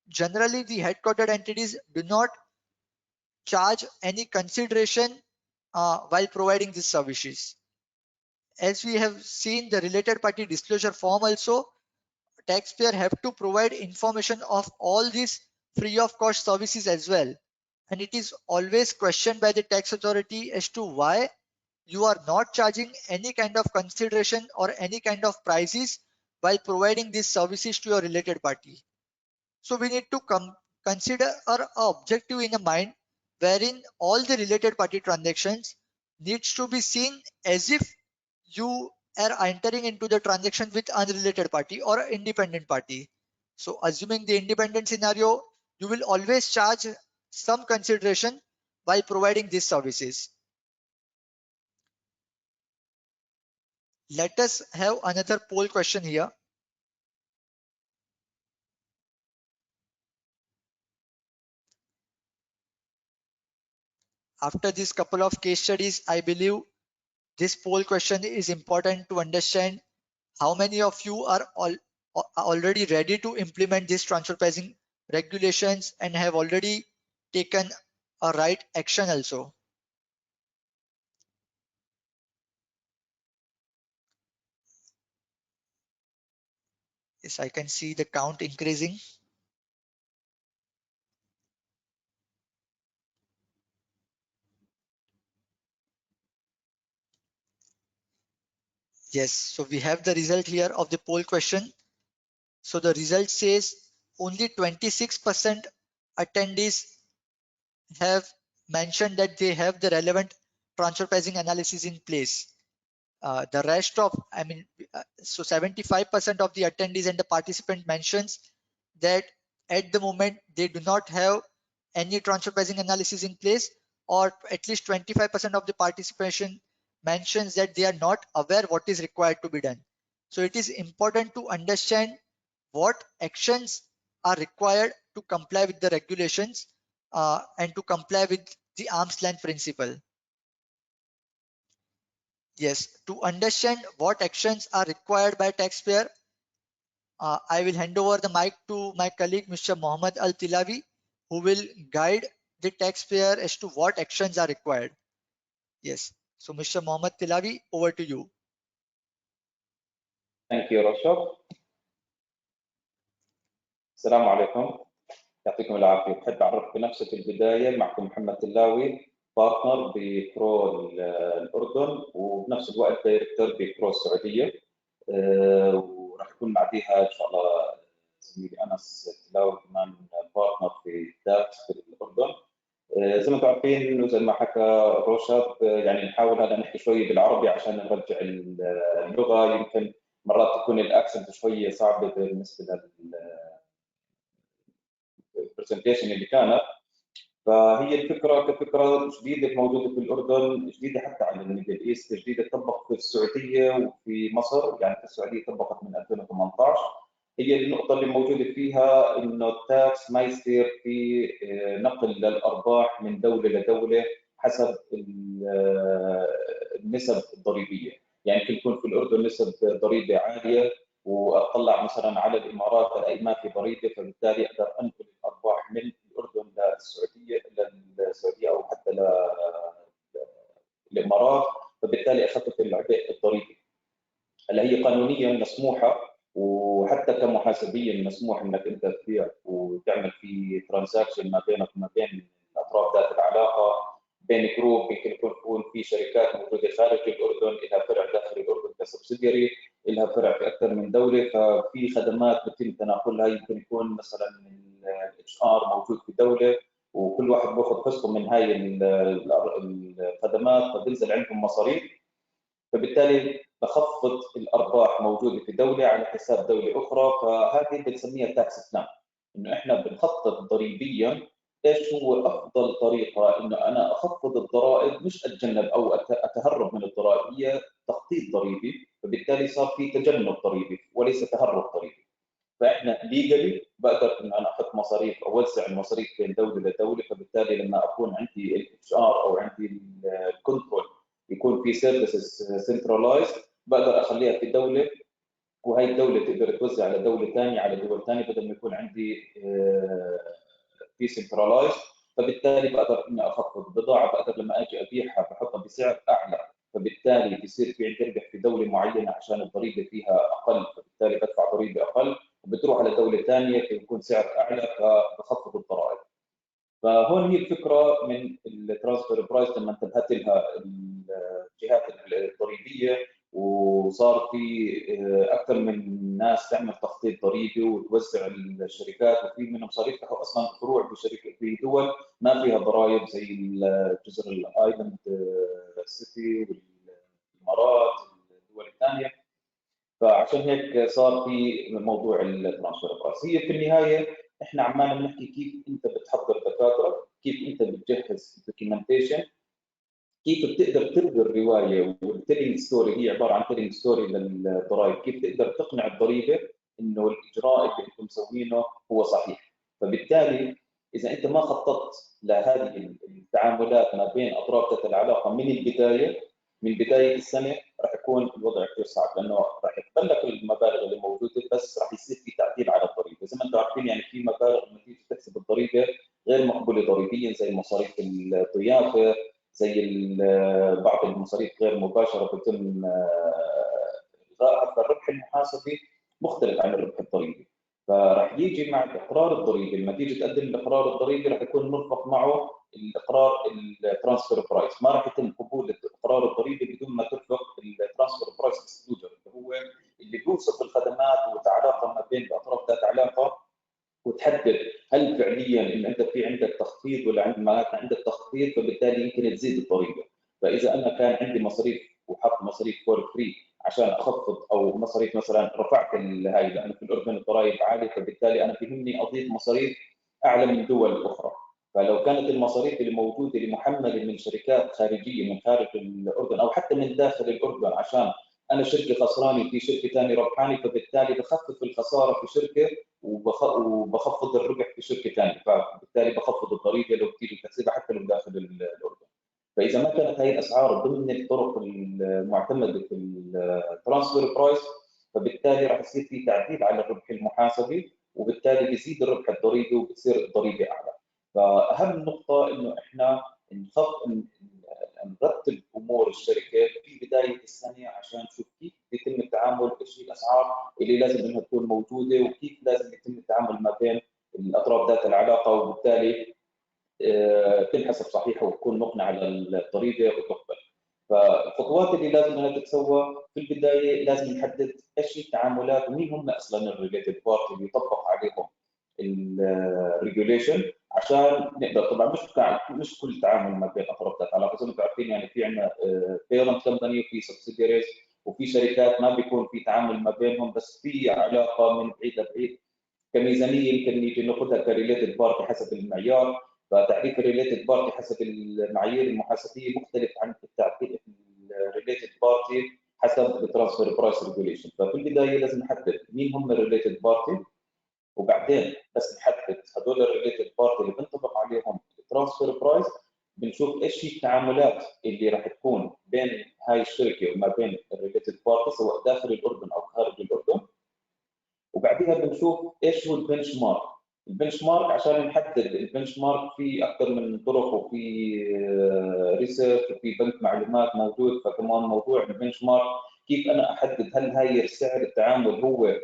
generally the headquartered entities do not charge any consideration while providing these services. As we have seen the related party disclosure form also, taxpayer have to provide information of all these free of cost services as well. And it is always questioned by the tax authority as to why you are not charging any kind of consideration or any kind of prices while providing these services to your related party. So we need to consider our objective in a mind wherein all the related party transactions needs to be seen as if you are entering into the transaction with unrelated party or independent party. So assuming the independent scenario, you will always charge some consideration while providing these services. Let us have another poll question here. After this couple of case studies, I believe this poll question is important to understand how many of you are already ready to implement these transfer pricing regulations and have already taken a right action also. Yes, I can see the count increasing. Yes, so we have the result here of the poll question. So the result says only 26% attendees have mentioned that they have the relevant transfer pricing analysis in place. The rest of, so 75% of the attendees and the participant mentions that at the moment they do not have any transfer pricing analysis in place, or at least 25% of the participation mentions that they are not aware what is required to be done. So it is important to understand what actions are required to comply with the regulations and to comply with the arm's length principle. Yes, to understand what actions are required by taxpayer, I will hand over the mic to my colleague, Mr. Mohammed Al Tilawi, who will guide the taxpayer as to what actions are required. Yes, so Mr. Mohammed Tilawi, over to you. Thank you, Rashab. السلام عليكم، يعطيكم العافية. بحب أعرف بنفسي في البداية. معكم محمد تلاوي، بارتنر بكرو الأردن، وبنفس الوقت دايركتور بكرو السعودية، وراح يكون بعديها إن شاء الله زميلي أنس تلاوي كمان بارتنر في داكس في الأردن. زي ما انتم عارفين وزي ما حكى رشاد، يعني نحاول هلا نحكي شوي بالعربي عشان نرجع اللغة. يمكن مرات تكون الأكسنت شوية صعبة بالنسبة للبرزنتيشن اللي كانت. فهي الفكره كفكره جديده موجوده في الاردن، جديده حتى على الميدل ايست، جديده تطبق في السعوديه وفي مصر. يعني في السعوديه طبقت من 2018. هي النقطه اللي موجوده فيها انه التاكس ما يصير في نقل للارباح من دوله لدوله حسب النسب الضريبيه. يعني يمكن يكون في الاردن نسب ضريبه عاليه واطلع مثلا على الامارات الاقي ما في ضريبه، فبالتالي اقدر انقل الارباح من الاردن للسعوديه او حتى للامارات، فبالتالي اخفف العبء الضريبي. هلا هي قانونيا مسموحه، وحتى كمحاسبيا مسموح انك انت تبيع وتعمل في ترانزاكشن ما بينك وما بين الاطراف ذات العلاقه، بين جروب يمكن يكون في شركات موجوده خارج الاردن لها فرع داخل الاردن كسبسيديري، لها فرع في اكثر من دوله، ففي خدمات بتم تناقلها، يمكن يكون مثلا الاتش ار موجود في دوله وكل واحد بياخذ حصته من هاي الخدمات، فبنزل عندهم مصاريف، فبالتالي بخفض الارباح موجوده في دوله على حساب دوله اخرى. فهذه بنسميها تاكس بلان، انه احنا بنخطط ضريبيا ايش هو افضل طريقه انه انا اخفض الضرائب، مش اتجنب او اتهرب من الضرائب، هي تخطيط ضريبي، فبالتالي صار في تجنب ضريبي وليس تهرب ضريبي. فاحنا ليجلي بقدر ان انا احط مصاريف او اوزع المصاريف بين دوله لدوله، فبالتالي لما اكون عندي الاتش ار او عندي الكنترول يكون في سيرفيسز سنترلايز، بقدر اخليها في دوله، وهي الدوله تقدر توزع على دوله ثانيه على دول ثانيه، بدل ما يكون عندي في سنترلايز. فبالتالي بقدر اني اخفض بضاعه، بقدر لما اجي ابيعها بحطها بسعر اعلى، فبالتالي بصير في عندي ربح في دوله معينه عشان الضريبه فيها اقل، فبالتالي بدفع ضريبه اقل، وبتروح على دوله ثانيه فيكون سعر اعلى فبخفض الضرائب. فهون هي الفكره من الترانسفير برايس لما انتبهت لها الجهات الضريبيه، وصار في اكثر من ناس تعمل تخطيط ضريبي وتوزع الشركات، وفي منهم صار يفتحوا اصلا فروع بشركه في دول ما فيها ضرائب زي جزر الايلاند سيتي والامارات والدول الثانيه. فعشان هيك صار في موضوع الترانسفير برايس. هي في النهايه احنا عمالنا بنحكي كيف انت بتحضر دكاتره، كيف انت بتجهز دوكيومنتيشن، كيف بتقدر تروي الروايه، والتيلينج ستوري هي عباره عن تيلينج ستوري للضرائب، كيف تقدر تقنع الضريبه انه الاجراء اللي انتم مسوينه هو صحيح. فبالتالي اذا انت ما خططت لهذه التعاملات ما بين اطراف ذات العلاقه من البدايه، من بدايه السنه، راح يكون الوضع كثير صعب، لانه راح يتبلك المبالغ اللي موجوده، بس راح يصير في تعديل على الضريبه. زي ما انتم عارفين يعني في مبالغ لما تيجي تحسب الضريبه غير مقبوله ضريبيا، زي مصاريف الضيافه، زي بعض المصاريف غير مباشره بتم الغائها، فالربح المحاسبي مختلف عن الربح الضريبي. فراح يجي مع الاقرار الضريبي، لما تيجي تقدم الاقرار الضريبي راح يكون مرفق معه الاقرار الترانسفير برايس، ما راح يتم قبول الاقرار الضريبي بدون ما ترفق الترانسفير برايس ديسكلوجر، اللي هو اللي بيوصف الخدمات وتعالاقه ما بين الاطراف ذات علاقه، وتحدد هل فعليا ان انت في عندك تخفيض ولا ما كان عندك تخفيض، فبالتالي يمكن تزيد الضريبه. فاذا انا كان عندي مصاريف وحط مصاريف فور فري عشان اخفض، او مصاريف مثلا رفعت هاي لانه في الاردن الضرائب عاليه، فبالتالي انا بيهمني اضيف مصاريف اعلى من دول اخرى. فلو كانت المصاريف اللي موجوده اللي محمله من شركات خارجيه من خارج الاردن او حتى من داخل الاردن، عشان انا شركه خسرانه في شركه ثانيه ربحانه، فبالتالي بخفف الخساره في شركه وبخفض الربح في شركه ثانيه، فبالتالي بخفض الضريبه لو بتيجي تحسبها حتى لو داخل الاردن. فاذا ما كانت هذه الاسعار ضمن الطرق المعتمده في الترانسفير برايس، فبالتالي راح يصير في تعديل على الربح المحاسبي، وبالتالي بيزيد الربح الضريبي وبتصير الضريبه اعلى. فاهم نقطه انه احنا نرتب امور الشركه في بدايه السنه عشان نشوف كيف بيتم التعامل، ايش الاسعار اللي لازم انها تكون موجوده، وكيف لازم يتم التعامل ما بين الاطراف ذات العلاقه، وبالتالي تنحسب صحيحه وتكون مقنعه للضريبه وتقبل. فالخطوات اللي لازم انها تتسوى في البدايه، لازم نحدد ايش التعاملات ومين هم اصلا الريليتد بارتي اللي يطبق عليهم الريجوليشن، عشان نقدر طبعا مش كل تعامل ما بين اطراف ذات علاقه، زي ما انتم عارفين يعني في عندنا بيرنت كمباني وفي سبسيديريز وفي شركات ما بيكون في تعامل ما بينهم، بس في علاقه من بعيد لبعيد. كميزانيه يمكن نيجي ناخذها كريليتد بارتي حسب المعيار، فتعريف الريليتد بارتي حسب المعايير المحاسبيه مختلف عن تعريف الريليتد بارتي حسب الترانسفير برايس ريجوليشن. ففي البدايه لازم نحدد مين هم الريليتد بارتي، وبعدين بس نحدد هذول الريليتد بارتي اللي بنطبق عليهم الترانسفير برايس، بنشوف ايش هي التعاملات اللي راح تكون بين هاي الشركه وما بين الريليتد بارتي سواء داخل الاردن او خارج الاردن، وبعدها بنشوف ايش هو البنش مارك. البنش مارك عشان نحدد البنش مارك في اكثر من طرق، وفي ريسيرش وفي بنك معلومات موجود. فكمان موضوع البنش مارك كيف انا احدد هل هاي سعر التعامل هو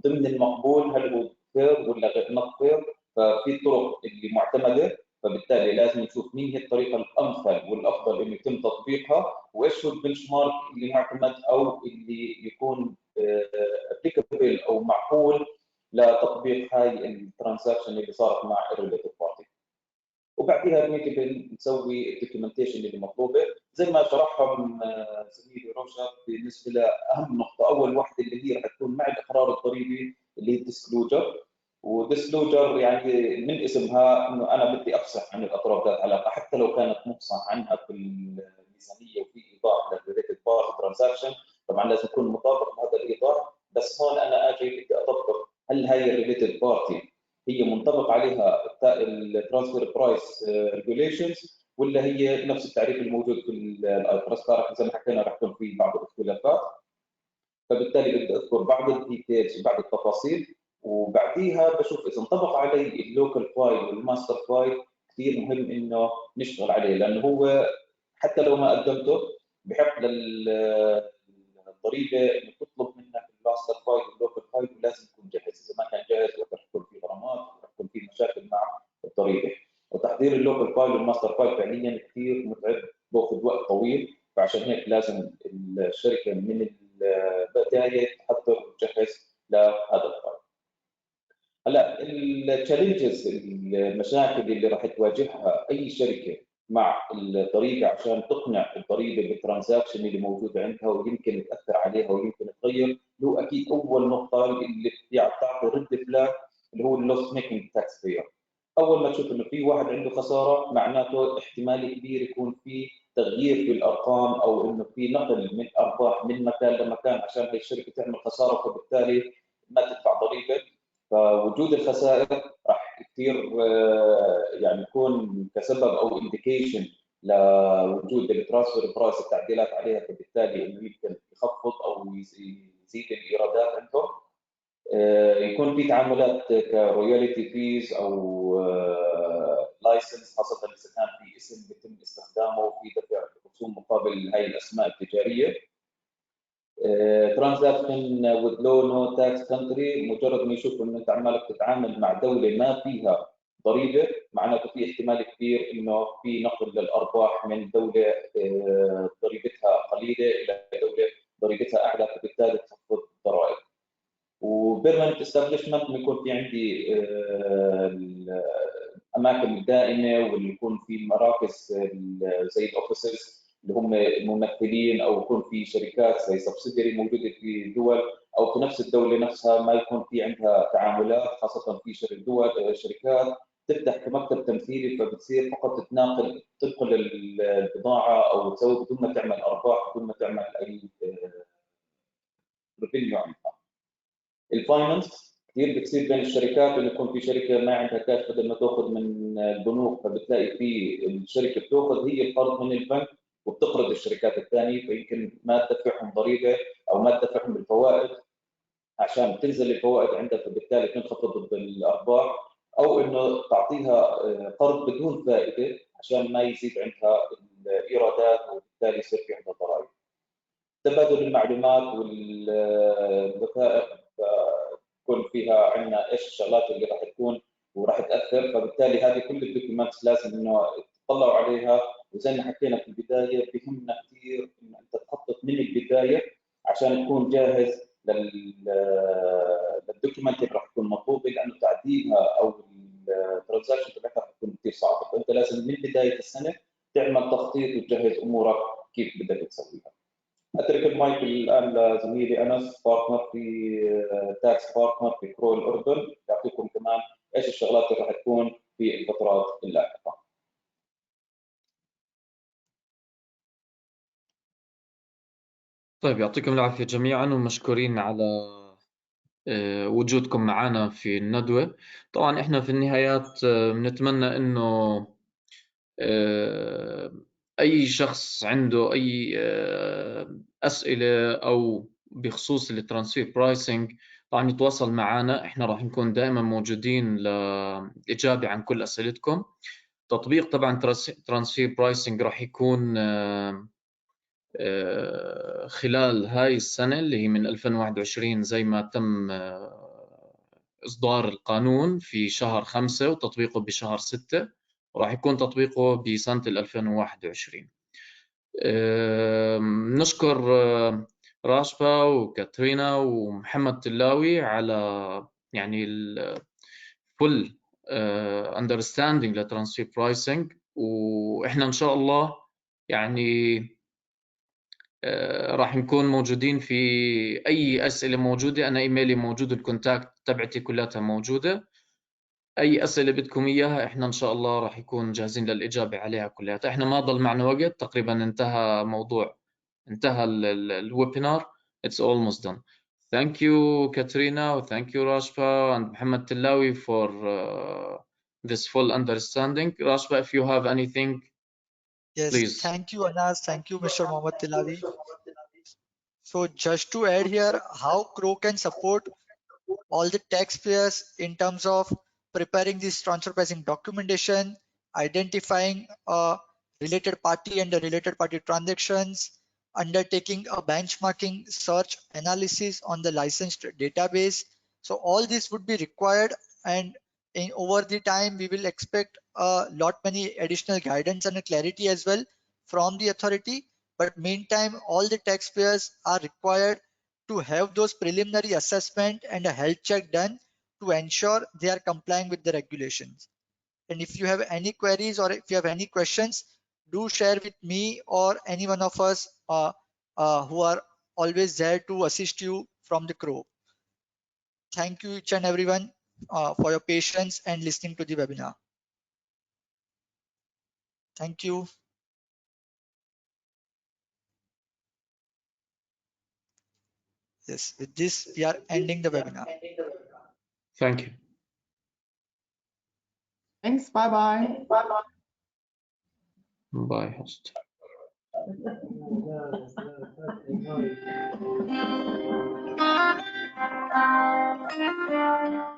ضمن المقبول، هل هو فير ولا غير نوت فير. ففي طرق اللي معتمده، فبالتالي لازم نشوف مين هي الطريقه الامثل والافضل اللي يتم تطبيقها، وايش هو البنش مارك اللي معتمد او اللي يكون ابليكابل او معقول لتطبيق هاي الترانزاكشن اللي صارت مع الريليتد بارتي. وبعدها بنيجي بنسوي الدوكيومنتيشن اللي مطلوبه زي ما شرحها من زميلي روشا. بالنسبه لاهم نقطه، اول وحده اللي هي رح تكون مع الاقرار الضريبي اللي هي الديسكلوجر. وديسكلوجر يعني من اسمها انه انا بدي افصح عن الاطراف ذات علاقه، حتى لو كانت مفصح عنها في الميزانيه وفي ايضاح للريليتد بارتي ترانزاكشن، طبعا لازم يكون مطابق لهذا الايضاح. بس هون انا اجي بدي اطبق هل هي الريليتد بارتي هي منطبق عليها الترانسفير برايس ريجوليشنز، ولا هي نفس التعريف الموجود في الايفرس. زي ما حكينا رح يكون في بعض الاختلافات، فبالتالي بدي اذكر بعض الديتيلز وبعض التفاصيل، وبعديها بشوف اذا انطبق علي اللوكال فايل والماستر فايل. كثير مهم انه نشتغل عليه، لانه هو حتى لو ما قدمته بحق للضريبه انه تطلب منك الماستر فايل واللوكال فايل، ولازم يكون جاهز. اذا ما كان جاهز رح يكون في غرامات ورح يكون في مشاكل مع الضريبه. وتحضير اللوكال فايل والماستر فايل فعليا كثير متعب، باخذ وقت طويل، فعشان هيك لازم الشركه من البدايه تحضر وتجهز لهذا الفايل. هلا التشالنجز، المشاكل اللي راح تواجهها اي شركه مع الضريبه عشان تقنع الضريبه بالترانزاكشن اللي موجوده عندها ويمكن تاثر عليها ويمكن تغير، هو اكيد اول نقطه اللي بتعطي رد فلاج اللي هو اللوس ميكينج تاكس بير. اول ما تشوف انه في واحد عنده خساره، معناته احتمال كبير يكون في تغيير في الارقام، او انه في نقل من ارباح من مكان لمكان عشان هي الشركه تعمل خساره، فبالتالي ما تدفع ضريبه. فوجود الخسائر راح كثير يعني يكون كسبب او انديكيشن لوجود الترانسفير برايس، التعديلات عليها، فبالتالي انه يمكن يخفض او يزيد الايرادات عندهم. يكون في تعاملات كرويالتي فيز او لايسنس، خاصه اذا كان في اسم بيتم استخدامه وفي دفع رسوم مقابل هاي الاسماء التجاريه. ترانزاكشن with low no tax country، مجرد ما يشوف انه انت عمالك تتعامل مع دوله ما فيها ضريبه، معناته في احتمال كبير انه في نقل للارباح من دوله ضريبتها قليله الى دوله ضريبتها اعلى، فبالتالي تخفض الضرائب. وبيرمننت استابلشمنت، يكون في عندي الاماكن الدائمه، واللي يكون في مراكز زي الاوفيسز اللي هم ممثلين، او يكون في شركات زي سبسيدري موجوده في دول او في نفس الدوله نفسها ما يكون في عندها تعاملات، خاصه في شركات تفتح كمكتب تمثيلي، فبتصير فقط تنقل البضاعه او تسوي بدون ما تعمل ارباح، بدون ما تعمل اي ريفينيو عندها. الفاينانس كثير بتصير بين الشركات، انه يكون في شركه ما عندها كاش، بدل ما تاخذ من البنوك، فبتلاقي في الشركه بتاخذ هي القرض من البنك وبتقرض الشركات الثانيه، فيمكن ما تدفعهم ضريبه او ما تدفعهم الفوائد عشان تنزل الفوائد عندها، فبالتالي تنخفض الارباح، او انه تعطيها قرض بدون فائده عشان ما يزيد عندها الايرادات وبالتالي يصير في عندها ضرائب. تبادل المعلومات والوثائق تكون فيها عندنا ايش الشغلات اللي راح تكون وراح تاثر، فبالتالي هذه كل الدوكيومنتس لازم انه تطلعوا عليها. وزي ما حكينا في البدايه، بهمنا كثير انه انت تخطط من البدايه عشان تكون جاهز للدوكيومنت اللي راح تكون مطلوبه، لانه تعديلها او الترانزاكشن تبعها راح تكون كثير صعبه، فانت لازم من بدايه السنه تعمل تخطيط وتجهز امورك كيف بدك تسويها. اترك المايك الان لزميلي انس، بارتنر في تاكس بارتنر في كرول الاردن، يعطيكم كمان ايش الشغلات اللي راح تكون في الفترات اللاحقه. طيب، يعطيكم العافية جميعا، ومشكورين على وجودكم معنا في الندوة. طبعا احنا في النهايات بنتمنى انه اي شخص عنده اي اسئلة او بخصوص الترانسفير برايسنج طبعا يتواصل معنا، احنا راح نكون دائما موجودين للإجابة عن كل أسئلتكم. تطبيق طبعا ترانسفير برايسنج راح يكون خلال هاي السنة اللي هي من 2021 زي ما تم إصدار القانون في شهر 5 وتطبيقه بشهر 6، وراح يكون تطبيقه بسنة 2021. نشكر راشبا وكاترينا ومحمد تلاوي على يعني الفل understanding لترانسفير برايسنج، واحنا ان شاء الله يعني راح نكون موجودين في اي اسئله موجوده. انا ايميلي موجود، الكونتاكت تبعتي كلها موجوده. اي اسئله بدكم اياها احنا ان شاء الله راح يكون جاهزين للاجابه عليها كلها. احنا ما ضل معنا وقت، تقريبا انتهى الويبينار. It's almost done. Thank you Katrina, thank you Rashba and Muhammad Tilawi for this full understanding. Rashba, if you have anything, Yes, please. thank you Anas, thank you Mr. Mohammad Tilawi. So just to add here, how Crow can support all the taxpayers in terms of preparing this transfer pricing documentation, identifying a related party and the related party transactions, undertaking a benchmarking search analysis on the licensed database. So all this would be required, and over the time we will expect a lot many additional guidance and clarity as well from the authority. But meantime, all the taxpayers are required to have those preliminary assessment and a health check done to ensure they are complying with the regulations. And if you have any queries or if you have any questions, do share with me or any one of us who are always there to assist you from the Crow. Thank you each and everyone for your patience and listening to the webinar. Thank you. Yes, with this we are ending the webinar. Thank you. Thanks. Bye bye. Bye host. Thank you.